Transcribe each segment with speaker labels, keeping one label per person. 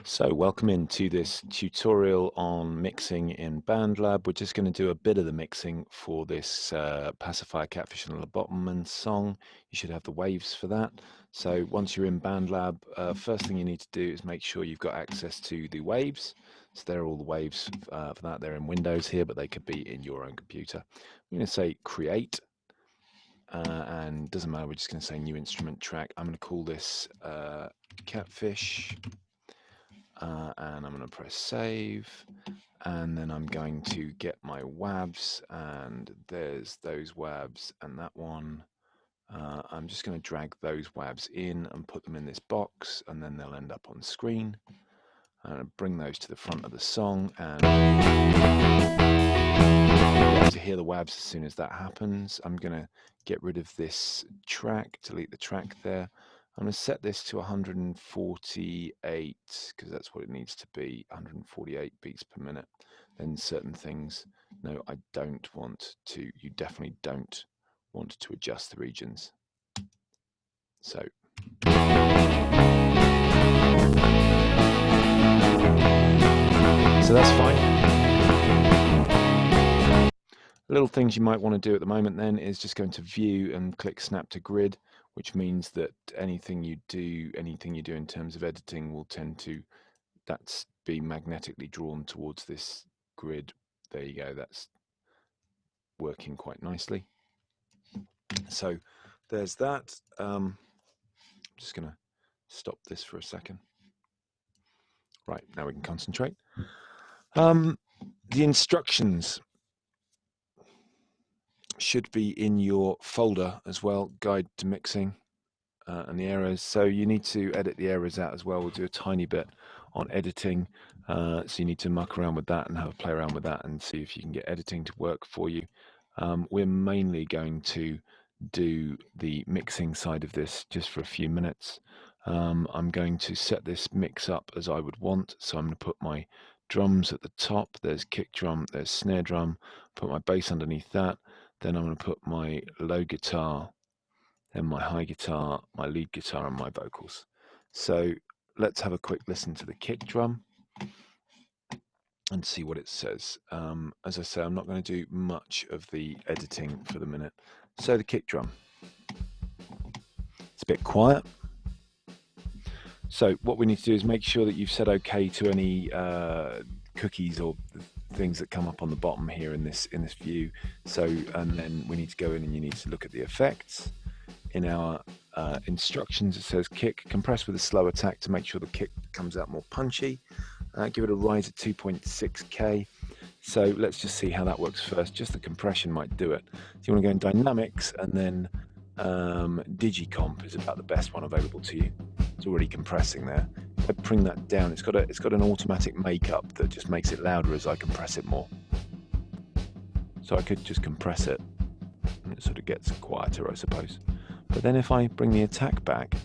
Speaker 1: So welcome into this tutorial on mixing in BandLab. We're just going to do a bit of the mixing for this Pacifier, Catfish and Lobotoman song. You should have the waves for that. So once you're in BandLab, first thing you need to do is make sure you've got access to the waves. So there are all the waves for that. They're in Windows here, but they could be in your own computer. I'm going to say create, and doesn't matter, we're just going to say new instrument track. I'm going to call this Catfish. And I'm going to press save, and then I'm going to get my WAVs, and there's those WAVs and that one. I'm just going to drag those WAVs in and put them in this box, and then they'll end up on screen. I'm going to bring those to the front of the song, and you'll be able to hear the WAVs as soon as that happens. I'm going to get rid of this track, delete the track there. I'm going to set this to 148 because that's what it needs to be, 148 beats per minute. Then certain things, no, I don't want to, you definitely don't want to adjust the regions. So that's fine. Little things you might want to do at the moment then is just go into view and click snap to grid, which means that anything you do in terms of editing will tend to be magnetically drawn towards this grid. There you go, that's working quite nicely. So there's that. I'm just going to stop this for a second. Right, now we can concentrate. The instructions should be in your folder as well, guide to mixing and the errors. So you need to edit the errors out as well. We'll do a tiny bit on editing. So you need to muck around with that and have a play around with that and see if you can get editing to work for you. We're mainly going to do the mixing side of this just for a few minutes. I'm going to set this mix up as I would want. So I'm going to put my drums at the top. There's kick drum, there's snare drum, put my bass underneath that. Then I'm going to put my low guitar, then my high guitar, my lead guitar, and my vocals. So let's have a quick listen to the kick drum and see what it says. As I say, I'm not going to do much of the editing for the minute. So the kick drum, it's a bit quiet. So what we need to do is make sure that you've said okay to any cookies or things that come up on the bottom here in this view. So, and then we need to go in and you need to look at the effects. In our instructions, it says kick, compress with a slow attack to make sure the kick comes out more punchy. Give it a rise at 2.6K. So let's just see how that works first. Just the compression might do it. So you want to go in dynamics, and then digicomp is about the best one available to you. It's already compressing there. If I bring that down, it's got an automatic makeup that just makes it louder as I compress it more. So I could just compress it and it sort of gets quieter, I suppose. But then if I bring the attack back,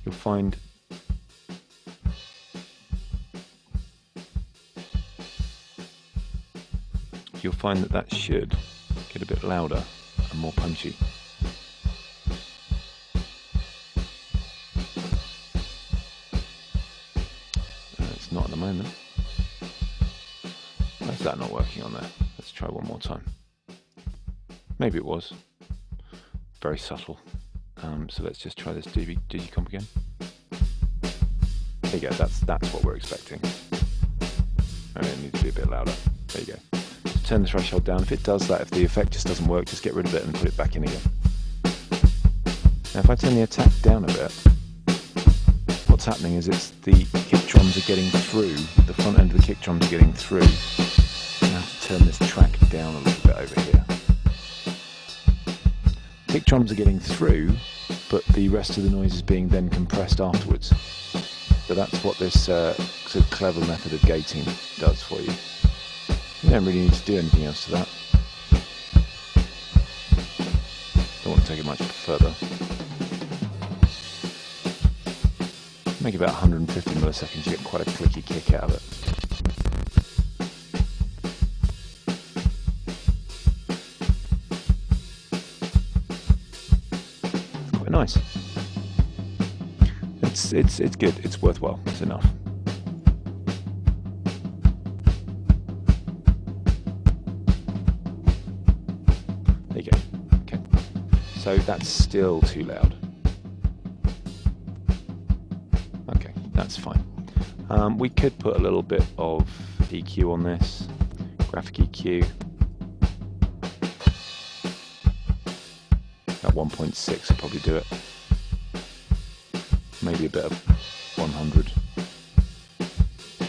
Speaker 1: you'll find that should get a bit louder and more punchy. It's not at the moment. Why is that not working on there? Let's try one more time. Maybe it was. Very subtle. So let's just try this digicomp again. There you go, that's what we're expecting. Maybe it needs to be a bit louder. There you go. Just turn the threshold down. If it does that, if the effect just doesn't work, just get rid of it and put it back in again. Now if I turn the attack down a bit, what's happening is the kick drums are getting through, the front end of the kick drums are getting through. I have to turn this track down a little bit over here. Kick drums are getting through, but the rest of the noise is being then compressed afterwards. So that's what this sort of clever method of gating does for you. You don't really need to do anything else to that. Don't want to take it much further. Make about 150 milliseconds, you get quite a clicky kick out of it. nice. It's good. It's worthwhile. It's enough. There you go. Okay. So that's still too loud. Okay, that's fine. We could put a little bit of EQ on this, graphic EQ. At 1.6 will probably do it. Maybe a bit of 100.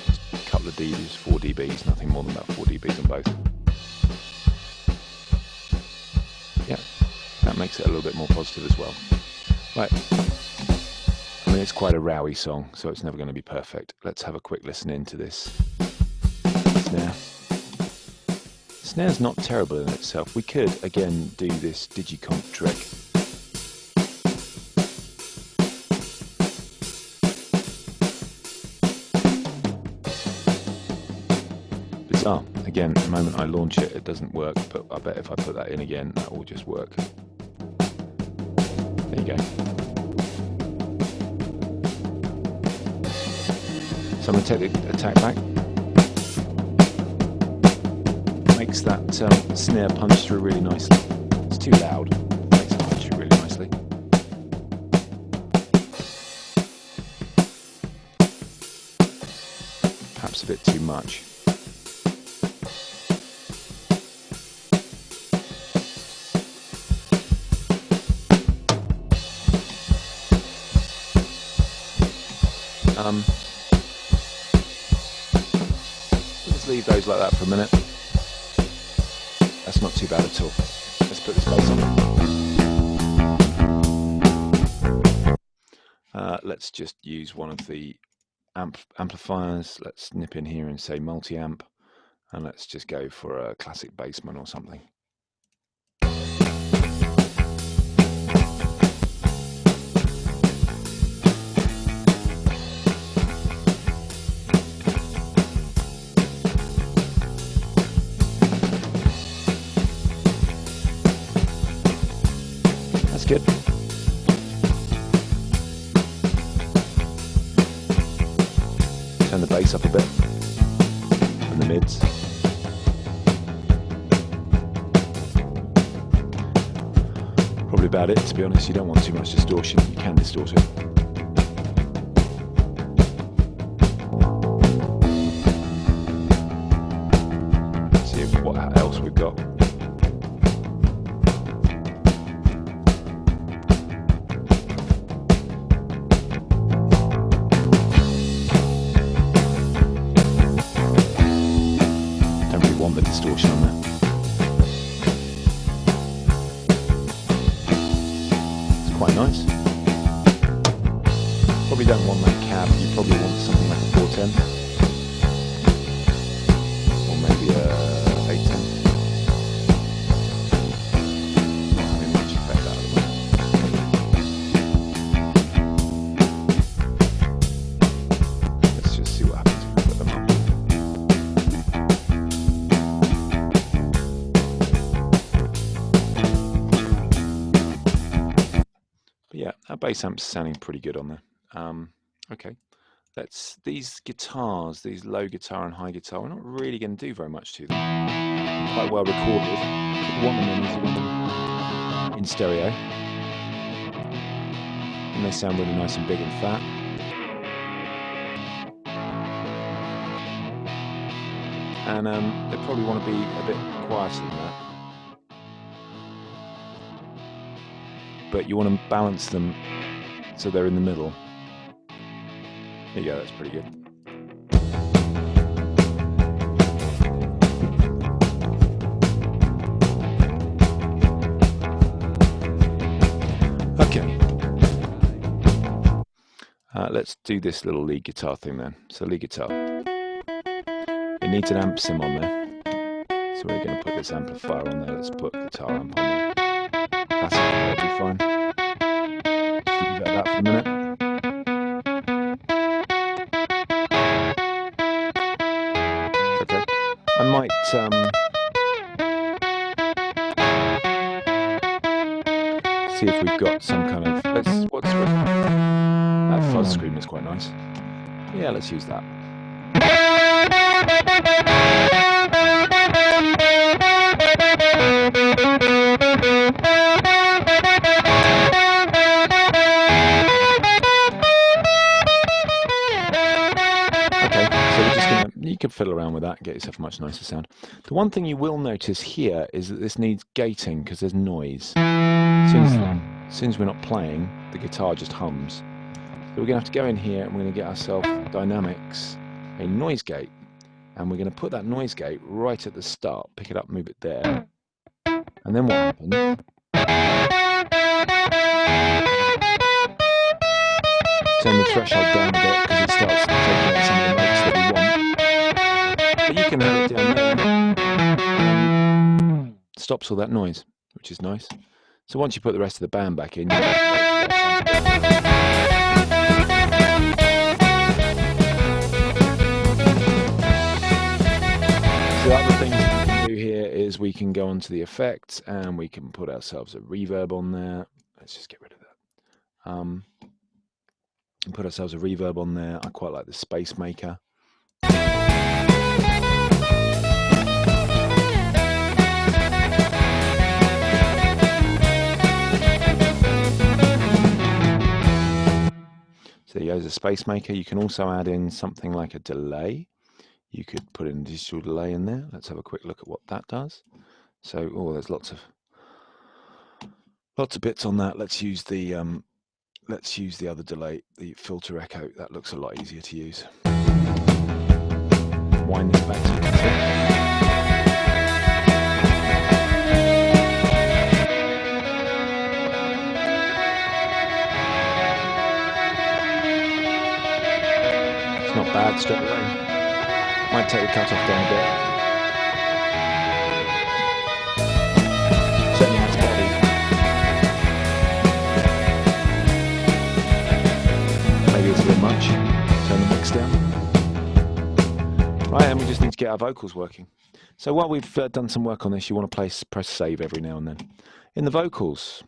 Speaker 1: Just a couple of dBs, 4 dBs, nothing more than about 4 dBs on both. Yeah, that makes it a little bit more positive as well. Right. I mean, it's quite a rowy song, so it's never going to be perfect. Let's have a quick listen into this snare. The snare's not terrible in itself. We could, again, do this digicomp trick. Bizarre. Again, the moment I launch it, it doesn't work, but I bet if I put that in again, that will just work. There you go. So I'm going to take the attack back. Makes that snare punch through really nicely. It's too loud. Makes it punch through really nicely. Perhaps a bit too much. Just leave those like that for a minute. That's not too bad at all. Let's put this bass on. Let's just use one of the amplifiers. Let's nip in here and say multi-amp, and let's just go for a classic bassman or something. That's good. Turn the bass up a bit and the mids. Probably about it, to be honest. You don't want too much distortion. You can distort it. Let's see what else we've got. The distortion on there. It's quite nice. Probably don't want that cab, you probably want something like a 410 or maybe a 810. Not having much effect out of it. Let's just see what happens if we put them up. Yeah, our bass amp's sounding pretty good on there. Okay, these guitars, these low guitar and high guitar, we're not really going to do very much to them. Quite well recorded. Could want them in, in stereo, and they sound really nice and big and fat. And they probably want to be a bit quieter than that. But you want to balance them so they're in the middle. There you go, that's pretty good. Okay. Let's do this little lead guitar thing then. So lead guitar. It needs an amp sim on there. So we're going to put this amplifier on there. Let's put guitar amp on there. Pacifier will be fine. Just leave it at that for a minute. Okay. I might see if we've got some kind of, that fuzz scream is quite nice. Yeah, let's use that. Okay, so we're just gonna, you can fiddle around with that and get yourself a much nicer sound. The one thing you will notice here is that this needs gating because there's noise. As soon as we're not playing, the guitar just hums. So we're going to have to go in here and we're going to get ourselves Dynamics, a noise gate. And we're going to put that noise gate right at the start, pick it up, move it there. And then what happens? Turn the threshold down a bit because it starts taking out some of the notes that we want. But you can have it down there. Stops all that noise, which is nice. So once you put the rest of the band back in, so the other things we can do here is we can go onto the effects and we can put ourselves a reverb on there. Let's just get rid of that. And put ourselves a reverb on there. I quite like the Space Maker. So there goes a Space Maker. You can also add in something like a delay. You could put in a digital delay in there. Let's have a quick look at what that does. So, oh, there's lots of bits on that. Let's use the other delay, the filter echo. That looks a lot easier to use. Wind this back so you can see. Not bad straight away. Might take the cutoff down a bit. Certainly has body. Maybe it's a bit much. Turn the mix down. Right, and we just need to get our vocals working. So while we've done some work on this, you want to press save every now and then. In the vocals,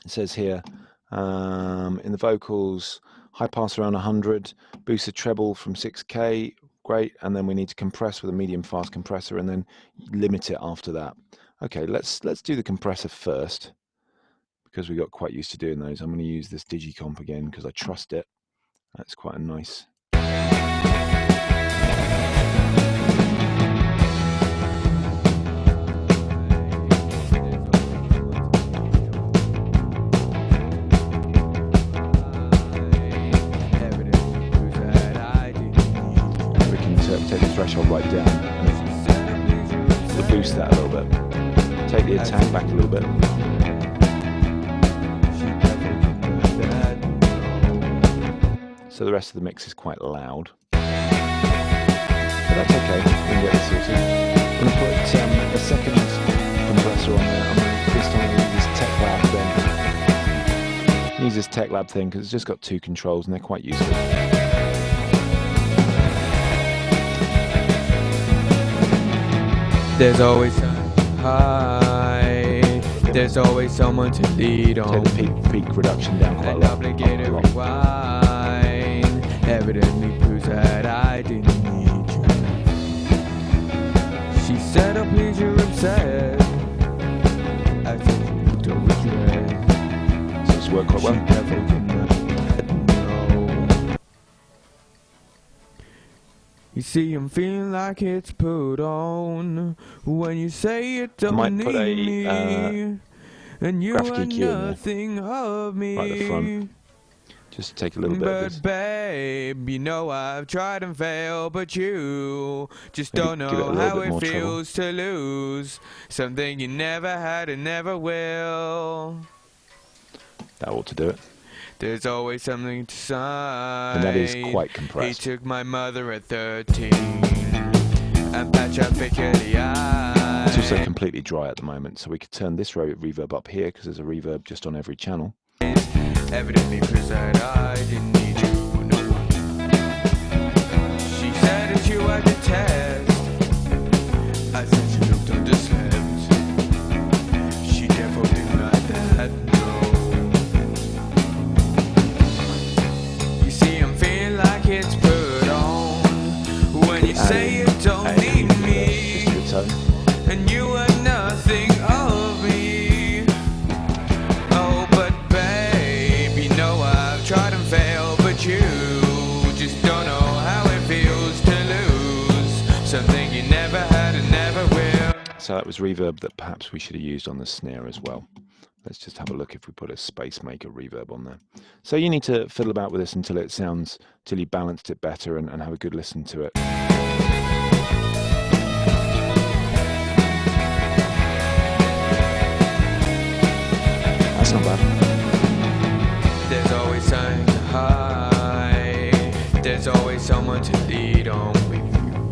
Speaker 1: it says here, in the vocals, high pass around 100, boost the treble from 6K, great, and then we need to compress with a medium fast compressor and then limit it after that. Okay, let's do the compressor first because we got quite used to doing those. I'm going to use this Digicomp again because I trust it. That's quite a nice. Take the threshold right down. We'll boost that a little bit. Take the attack back a little bit. So the rest of the mix is quite loud. But that's okay. We can get it sorted. I'm going to put a second compressor on there. I'm going to this time use this TechLab thing. Use this TechLab thing because it's just got 2 controls and they're quite useful.
Speaker 2: There's always high. There's always someone to lead on.
Speaker 1: Take the peak reduction down quite a lot.
Speaker 2: Obligated rewind evidently proves that I didn't need you. She said, "Oh, please, you're upset." I said, "You don't regret."
Speaker 1: So it's worked quite well.
Speaker 2: You see, I'm feeling like it's put on when you say you don't need me, and you are nothing of me.
Speaker 1: Right at the front. Just take a little bit of this.
Speaker 2: But babe, you know I've tried and failed, but you just don't know how it feels to lose something you never had and never will.
Speaker 1: That ought to do it.
Speaker 2: There's always something to sign.
Speaker 1: And that is quite compressed.
Speaker 2: He took my mother at 13 and patch up the eye.
Speaker 1: It's also completely dry at the moment, so we could turn this reverb up here because there's a reverb just on every channel.
Speaker 2: Evidently proves that I didn't need you, no. She said that you had to test. I said she looked underslept. She definitely didn't like that. don't need me, and you are nothing of me. Oh, but babe, you know I've tried and failed, but you just don't know how it feels to lose something you never had and never will.
Speaker 1: So that was reverb that perhaps we should have used on the snare as well. Let's just have a look if we put a space maker reverb on there. So you need to fiddle about with this until it sounds, till you balanced it better and have a good listen to it. That's not bad.
Speaker 2: There's always something to hide. There's always someone to lead on with you.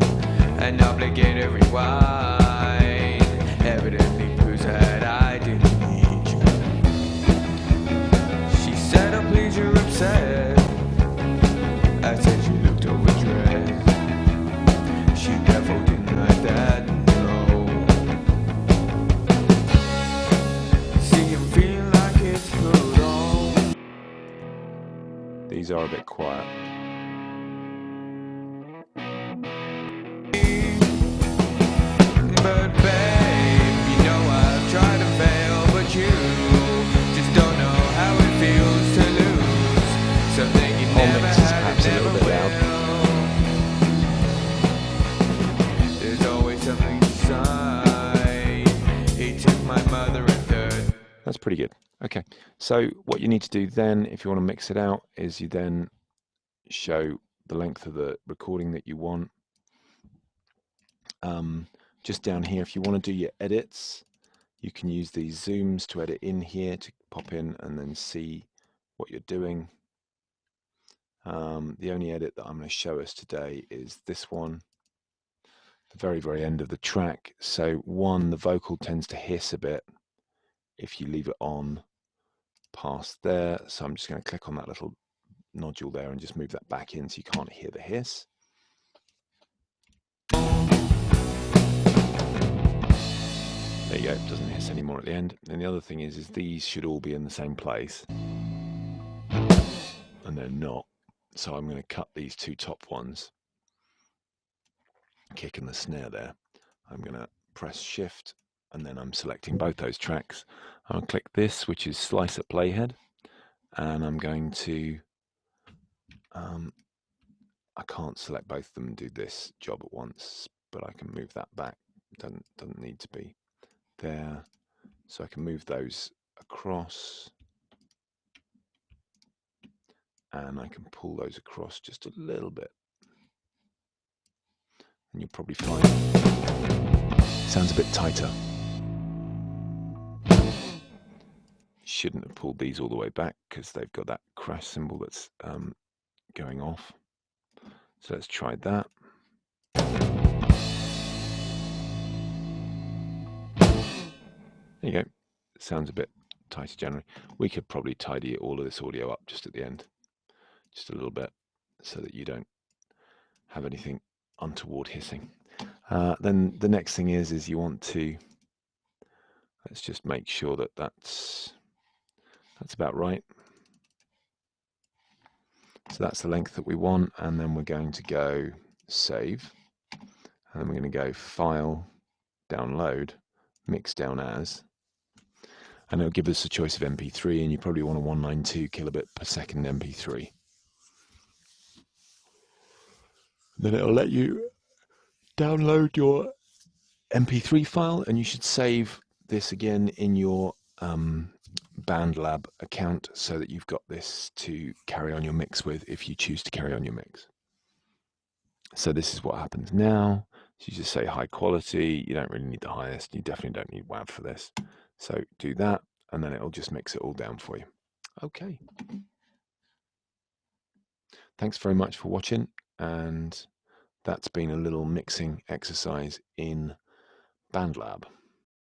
Speaker 2: An obligated rewind evidently proves that I didn't need you. She said, oh please, you're upset. I said she looked overdressed. She never denied that, no. See him feel like it's put on.
Speaker 1: These are a bit quiet.
Speaker 2: But babe, you know I've tried and failed, but you just don't know how it feels to lose something you never had and never will. There's always something inside. He took my mother and third.
Speaker 1: That's pretty good. Okay, so what you need to do then, if you want to mix it out, is you then show the length of the recording that you want. Just down here, if you want to do your edits, you can use these zooms to edit in here, to pop in and then see what you're doing. The only edit that I'm going to show us today is this one, the very, very end of the track. So one, the vocal tends to hiss a bit if you leave it on past there. So I'm just going to click on that little nodule there and just move that back in so you can't hear the hiss. There you go, it doesn't hiss anymore at the end. And the other thing is these should all be in the same place. And they're not. So I'm going to cut these two top ones. Kicking the snare there. I'm going to press shift and then I'm selecting both those tracks. I'll click this, which is slice at playhead. And I'm going to, I can't select both of them and do this job at once, but I can move that back. Doesn't need to be there. So I can move those across and I can pull those across just a little bit. And you'll probably find it sounds a bit tighter. Shouldn't have pulled these all the way back because they've got that crash cymbal that's going off. So let's try that. There you go. It sounds a bit tighter generally. We could probably tidy all of this audio up just at the end, just a little bit, so that you don't have anything untoward hissing. Then the next thing is you want to, let's just make sure that that's about right. So that's the length that we want, and then we're going to go save, and then we're going to go file, download, mix down as, and it'll give us a choice of MP3, and you probably want a 192 kilobit per second MP3. Then it'll let you download your MP3 file, and you should save this again in your BandLab account so that you've got this to carry on your mix with if you choose to carry on your mix. So this is what happens now. So you just say high quality. You don't really need the highest. You definitely don't need WAV for this. So do that, and then it'll just mix it all down for you. Okay. Thanks very much for watching, and that's been a little mixing exercise in BandLab.